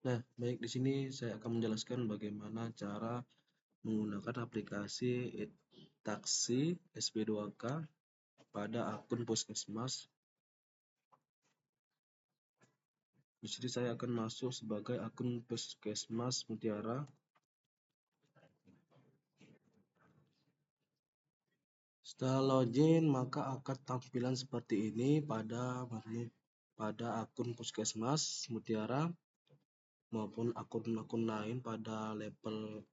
Nah, baik, di sini saya akan menjelaskan bagaimana cara menggunakan aplikasi taksi SP2K pada akun Puskesmas. Di sini saya akan masuk sebagai akun Puskesmas Mutiara. Setelah login, maka akan tampilan seperti ini pada akun Puskesmas Mutiara maupun akun-akun lain pada level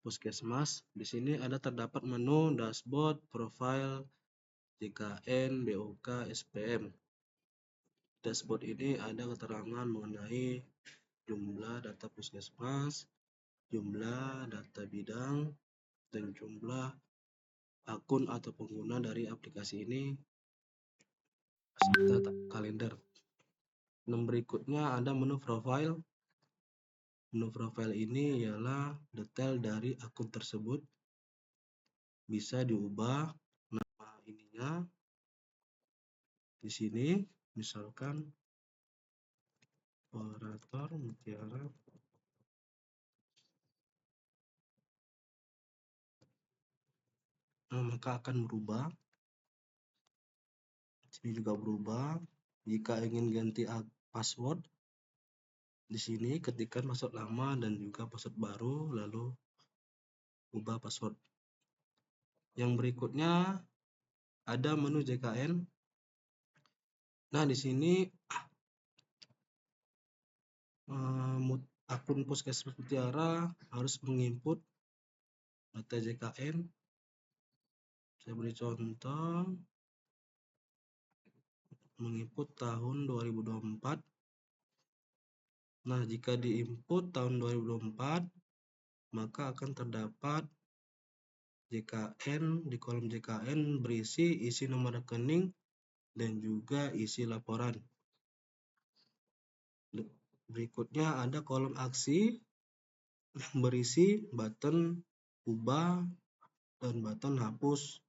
Puskesmas. Di sini terdapat menu dashboard, profile, JKN, BOK, SPM. Dashboard ini ada keterangan mengenai jumlah data Puskesmas, jumlah data bidang, dan jumlah akun atau pengguna dari aplikasi ini serta kalender. Dan berikutnya ada menu profile. Menu profile ini ialah detail dari akun tersebut. Bisa diubah nama ininya di sini, misalkan operator Mutiara. Nah, maka akan berubah. Sini juga berubah. Jika ingin ganti password, di sini ketikkan password lama dan juga password baru, lalu ubah password. Yang berikutnya ada menu JKN. Nah, di sini akun Puskesmas Mutiara harus menginput data JKN. Saya beri contoh, menginput tahun 2024. Nah, jika diinput tahun 2024, maka akan terdapat JKN. Di kolom JKN berisi isi nomor rekening dan juga isi laporan. Berikutnya ada kolom aksi yang berisi button ubah dan button hapus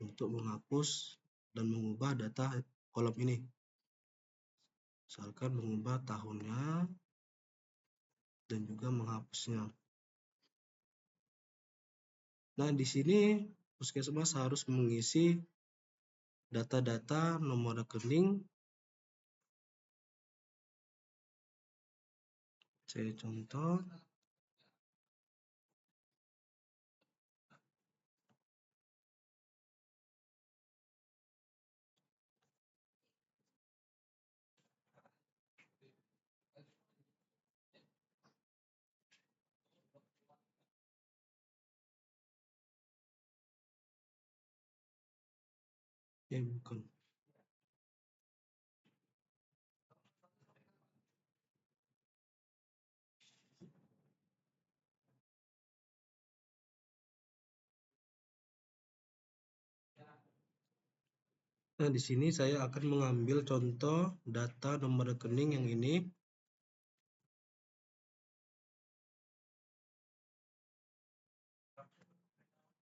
untuk menghapus dan mengubah data kolom ini. Misalkan mengubah tahunnya dan juga menghapusnya. Nah, di sini Puskesmas harus mengisi data-data nomor rekening. Saya contoh. Bukan. Nah, di sini saya akan mengambil contoh data nomor rekening yang ini.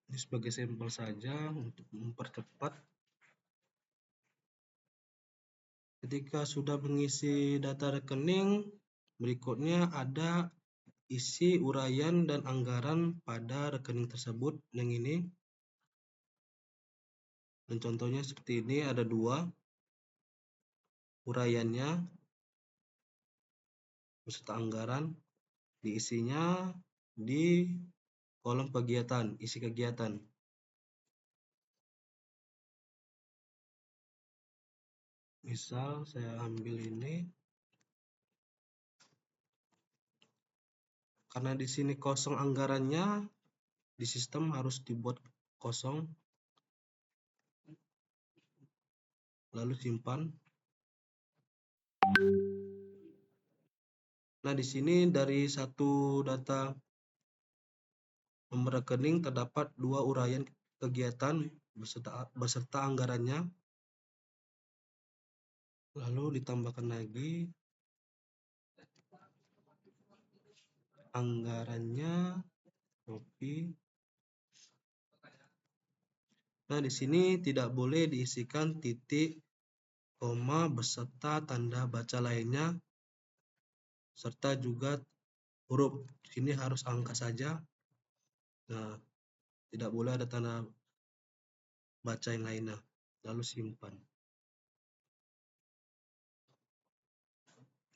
Ini sebagai sampel saja untuk mempercepat. Ketika sudah mengisi data rekening, berikutnya ada isi uraian dan anggaran pada rekening tersebut yang ini. Dan contohnya seperti ini, ada 2 uraiannya beserta anggaran. Diisinya di kolom kegiatan, isi kegiatan. Misal saya ambil ini. Karena di sini kosong anggarannya, di sistem harus dibuat kosong. Lalu simpan. Nah, di sini dari satu data nomor rekening terdapat 2 uraian kegiatan beserta anggarannya. Lalu ditambahkan lagi anggarannya, copy. Nah, di sini tidak boleh diisikan titik, koma beserta tanda baca lainnya. serta juga huruf. Di sini harus angka saja. Nah, tidak boleh ada tanda baca yang lainnya. Lalu simpan.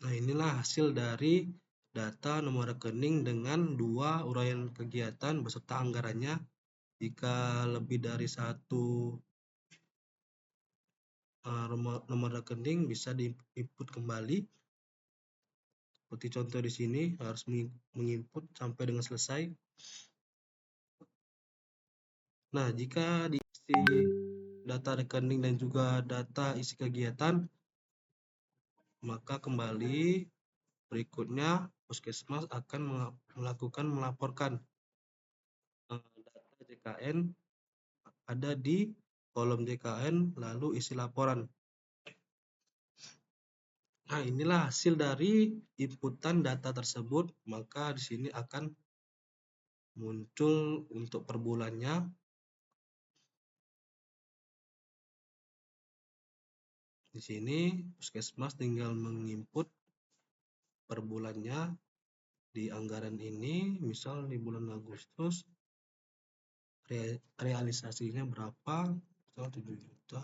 Nah, inilah hasil dari data nomor rekening dengan 2 uraian kegiatan beserta anggarannya. Jika lebih dari satu nomor rekening bisa diinput kembali. Seperti contoh di sini harus menginput sampai dengan selesai. Nah, jika diisi data rekening dan juga data isi kegiatan, maka kembali berikutnya Puskesmas akan melaporkan data JKN ada di kolom JKN lalu isi laporan. Nah, inilah hasil dari inputan data tersebut, maka di sini akan muncul untuk per bulannya. Di sini Puskesmas tinggal menginput per bulannya di anggaran ini, misal di bulan Agustus realisasinya berapa, misal 7 juta.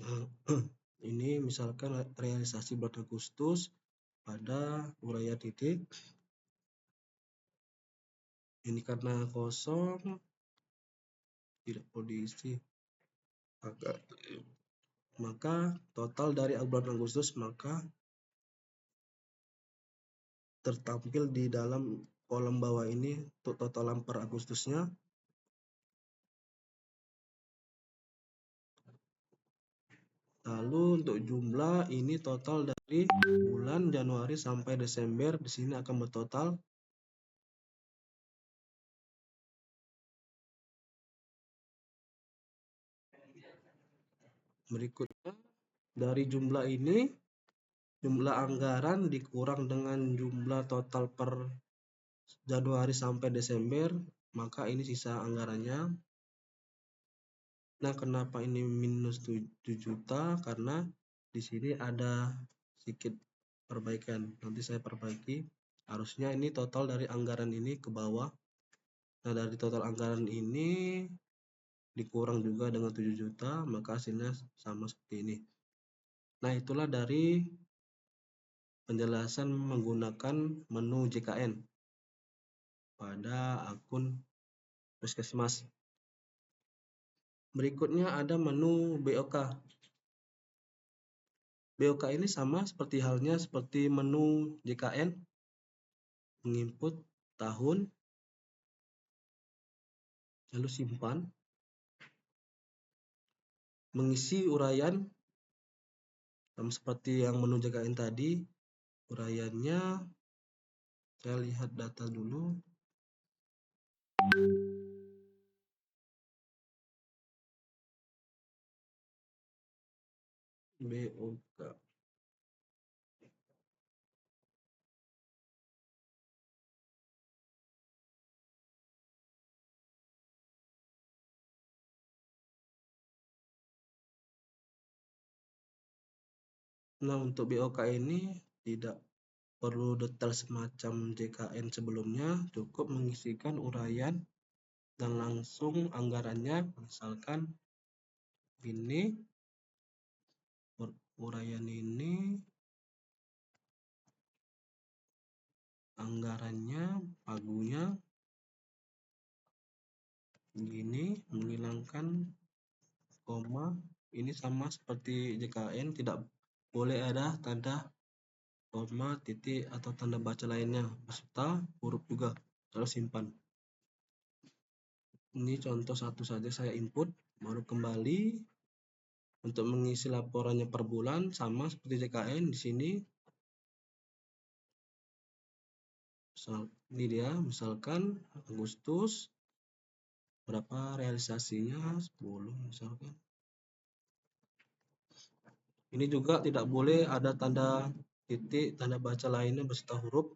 Nah, ini misalkan realisasi bulan Agustus pada uraian titik. Ini karena kosong tidak perlu diisi. Maka total dari bulan Agustus maka tertampil di dalam kolom bawah ini untuk totalan per Agustusnya. Lalu untuk jumlah ini total dari bulan Januari sampai Desember, di sini akan bertotal berikutnya. Dari jumlah ini, jumlah anggaran dikurang dengan jumlah total per Januari sampai Desember, maka ini sisa anggarannya. Nah, kenapa ini minus 7 juta? Karena di sini ada sedikit perbaikan. Nanti saya perbaiki. Harusnya ini total dari anggaran ini ke bawah. Nah, dari total anggaran ini dikurang juga dengan 7 juta, maka hasilnya sama seperti ini. Nah, itulah dari penjelasan menggunakan menu JKN pada akun Puskesmas. Berikutnya ada menu BOK. BOK ini sama seperti halnya seperti menu JKN, menginput tahun, lalu simpan, mengisi uraian, sama seperti yang menu JKN tadi. Uraiannya, saya lihat data dulu. BOK. Nah, untuk BOK ini tidak perlu detail semacam JKN sebelumnya, cukup mengisikan uraian dan langsung anggarannya. Misalkan ini uraian ini anggarannya, pagunya begini, menghilangkan koma. Ini sama seperti JKN, tidak boleh ada tanda koma, titik atau tanda baca lainnya beserta huruf juga. Lalu simpan. Ini contoh satu saja saya input, baru kembali untuk mengisi laporannya per bulan sama seperti JKN. Di sini ini dia, misalkan Agustus berapa realisasinya, 10 misalkan. Ini juga tidak boleh ada tanda titik, tanda baca lainnya beserta huruf,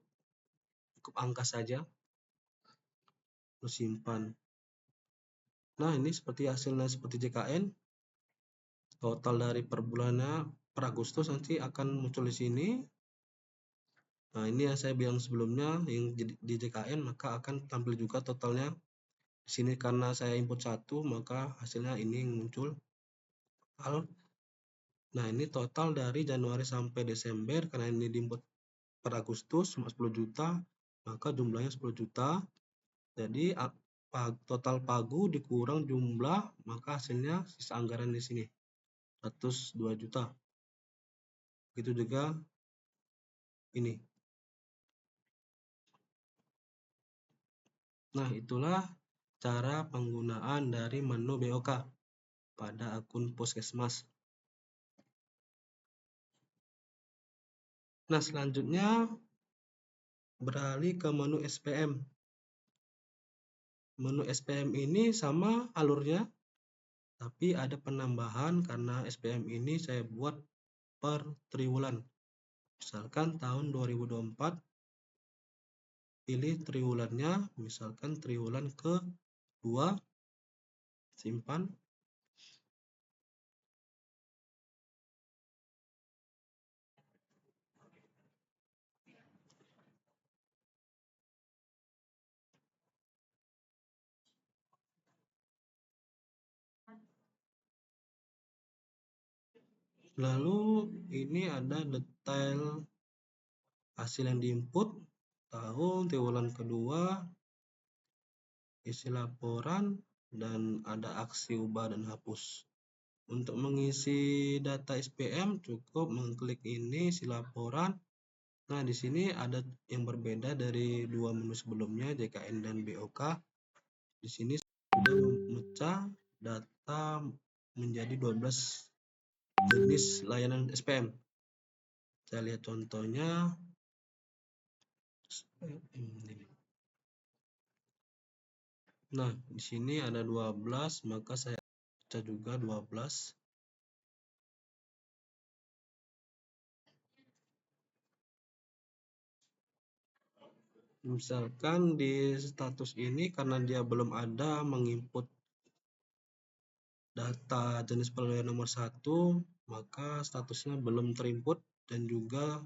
cukup angka saja. Terus simpan. Nah, ini seperti hasilnya seperti JKN. Total dari per bulannya per Agustus nanti akan muncul di sini. Nah, ini yang saya bilang sebelumnya yang di JKN, maka akan tampil juga totalnya di sini. Karena saya input 1, maka hasilnya ini yang muncul. Nah, ini total dari Januari sampai Desember, karena ini diinput per Agustus cuma 10 juta, maka jumlahnya 10 juta. Jadi total pagu dikurang jumlah, maka hasilnya sisa anggaran di sini 102 juta. Begitu juga ini. Nah, itulah cara penggunaan dari menu BOK pada akun Puskesmas. Nah, selanjutnya beralih ke menu SPM. Menu SPM ini sama alurnya, tapi ada penambahan karena SPM ini saya buat per triwulan. Misalkan tahun 2024, pilih triwulannya, misalkan triwulan ke-2, simpan. Lalu ini ada detail hasil yang diinput, tahun, triwulan kedua, isi laporan, dan ada aksi ubah dan hapus. Untuk mengisi data SPM cukup mengklik ini isi laporan. Nah, di sini ada yang berbeda dari dua menu sebelumnya, JKN dan BOK. Di sini sudah memecah data menjadi 12 jenis layanan SPM. Saya lihat contohnya. Nah, di sini ada 12, maka saya baca juga 12. Misalkan di status ini karena dia belum ada menginput data jenis pelayanan nomor 1, maka statusnya belum terinput dan juga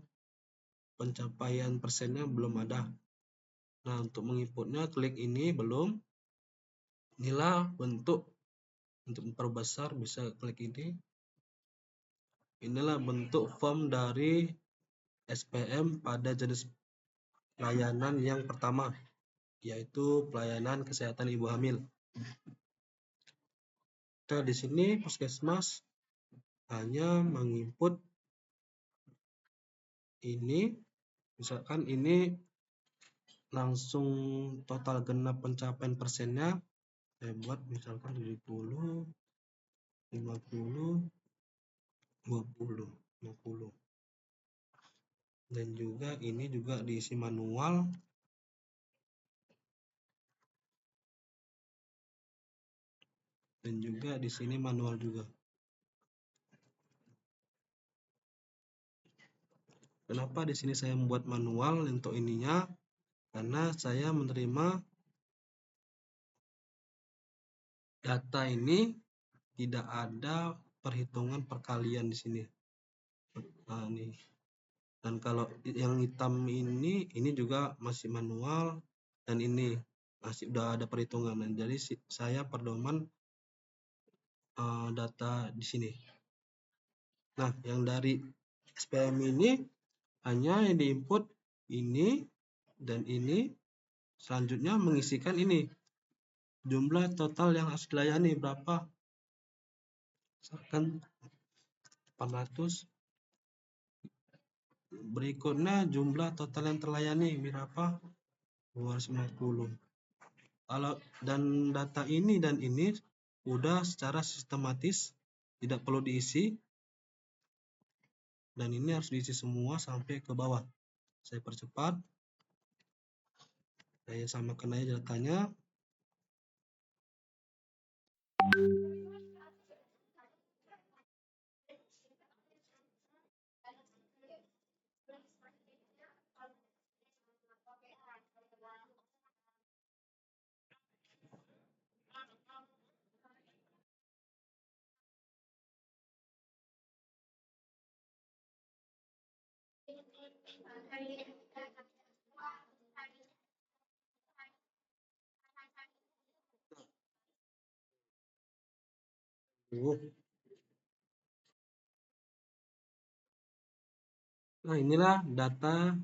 pencapaian persennya belum ada. Nah, untuk menginputnya klik ini belum. Inilah bentuk. Untuk memperbesar bisa klik ini. Inilah bentuk form dari SPM pada jenis layanan yang pertama, yaitu pelayanan kesehatan ibu hamil. Nah, di sini Puskesmas hanya menginput ini. Misalkan ini langsung total genap pencapaian persennya. Saya buat misalkan 70, 50, 20, 50. Dan juga ini juga diisi manual. Dan juga di sini manual juga. Kenapa di sini saya membuat manual untuk ininya? Karena saya menerima data ini tidak ada perhitungan perkalian di sini. Nah, ini. Dan kalau yang hitam ini juga masih manual, dan ini masih udah ada perhitungan. Dan jadi saya pedoman data di sini. Nah, yang dari SPM ini hanya yang diinput ini dan ini. Selanjutnya mengisikan ini. Jumlah total yang harus dilayani berapa? Misalkan 400. Berikutnya jumlah total yang terlayani berapa? 250. Kalau dan data ini dan ini udah secara sistematis, tidak perlu diisi. Dan ini harus diisi semua sampai ke bawah. Saya percepat. Saya samakan aja datanya. Nah, inilah data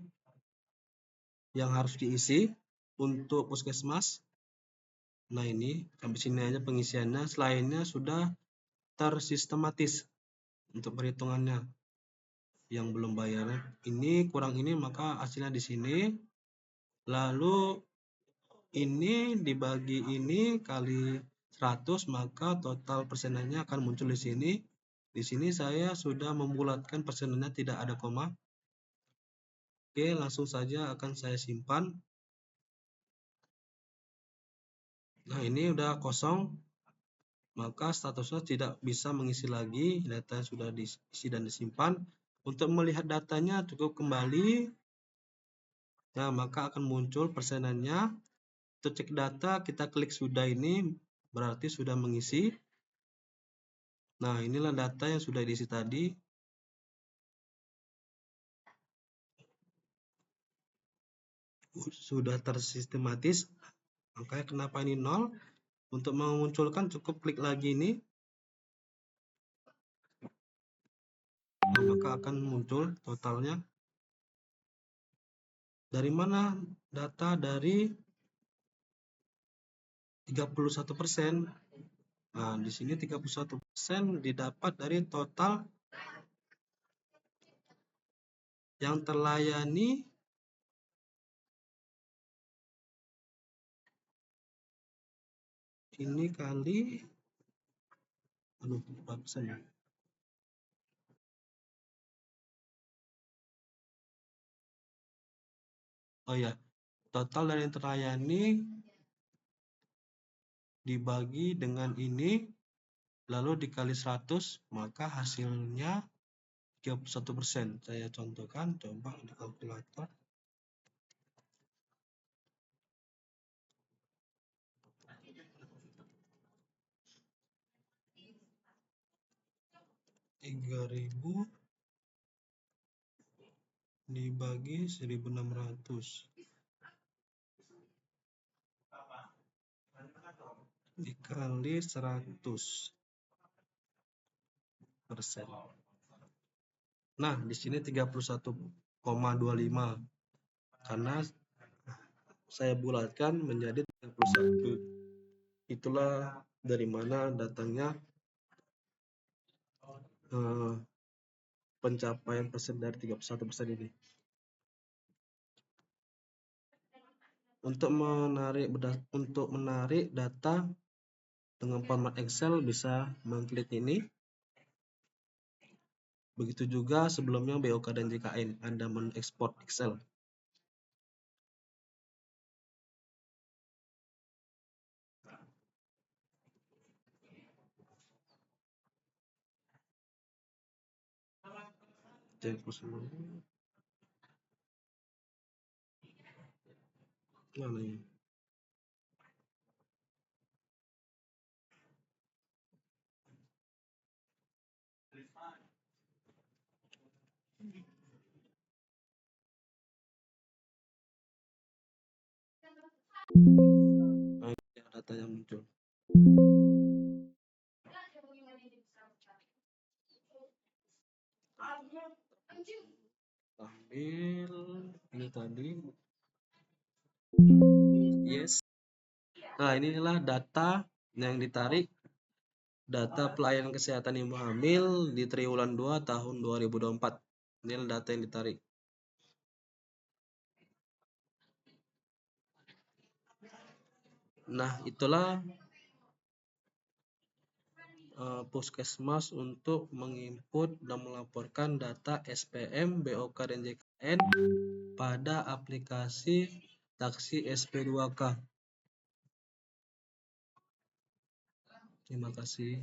yang harus diisi untuk puskesmas. Nah, ini sampai sini aja pengisiannya. Selainnya sudah tersistematis untuk perhitungannya. Yang belum bayar ini kurang ini, maka hasilnya di sini. Lalu ini dibagi ini kali 100, maka total persenannya akan muncul di sini. Di sini saya sudah membulatkan persenannya, tidak ada koma. Oke, langsung saja akan saya simpan. Nah, ini udah kosong, maka statusnya tidak bisa mengisi lagi. Data sudah diisi dan disimpan. Untuk melihat datanya cukup kembali. Nah, maka akan muncul persenannya. Untuk cek data, kita klik sudah, ini berarti sudah mengisi. Nah, inilah data yang sudah diisi tadi. Sudah tersistematis. Makanya kenapa ini 0? Untuk memunculkan cukup klik lagi ini. Nah, maka akan muncul totalnya. Dari mana data? Dari 31%. Nah, di sini 31% didapat dari total yang terlayani. Ini kali, berapa persen ya? Oh ya, total dari yang terlayani dibagi dengan ini, lalu dikali 100, maka hasilnya 31%. Saya contohkan, coba di kalkulator. Rp3.000 dibagi 1.600 dikali 100%. Nah, di sini 31,25 karena saya bulatkan menjadi 31. Itulah dari mana datangnya pencapaian persen dari 31% ini. Untuk menarik data dengan format Excel bisa mengklik ini. Begitu juga sebelumnya BOK dan JKN, Anda mengekspor Excel. Mana ini? Nah, ini data yang muncul. Ambil ini tadi. Yes. Nah, inilah data yang ditarik. Data pelayanan kesehatan ibu hamil di triwulan 2 tahun 2024. Inilah data yang ditarik. Nah, itulah puskesmas untuk menginput dan melaporkan data SPM, BOK, dan JKN pada aplikasi taksi SP2K. Terima kasih.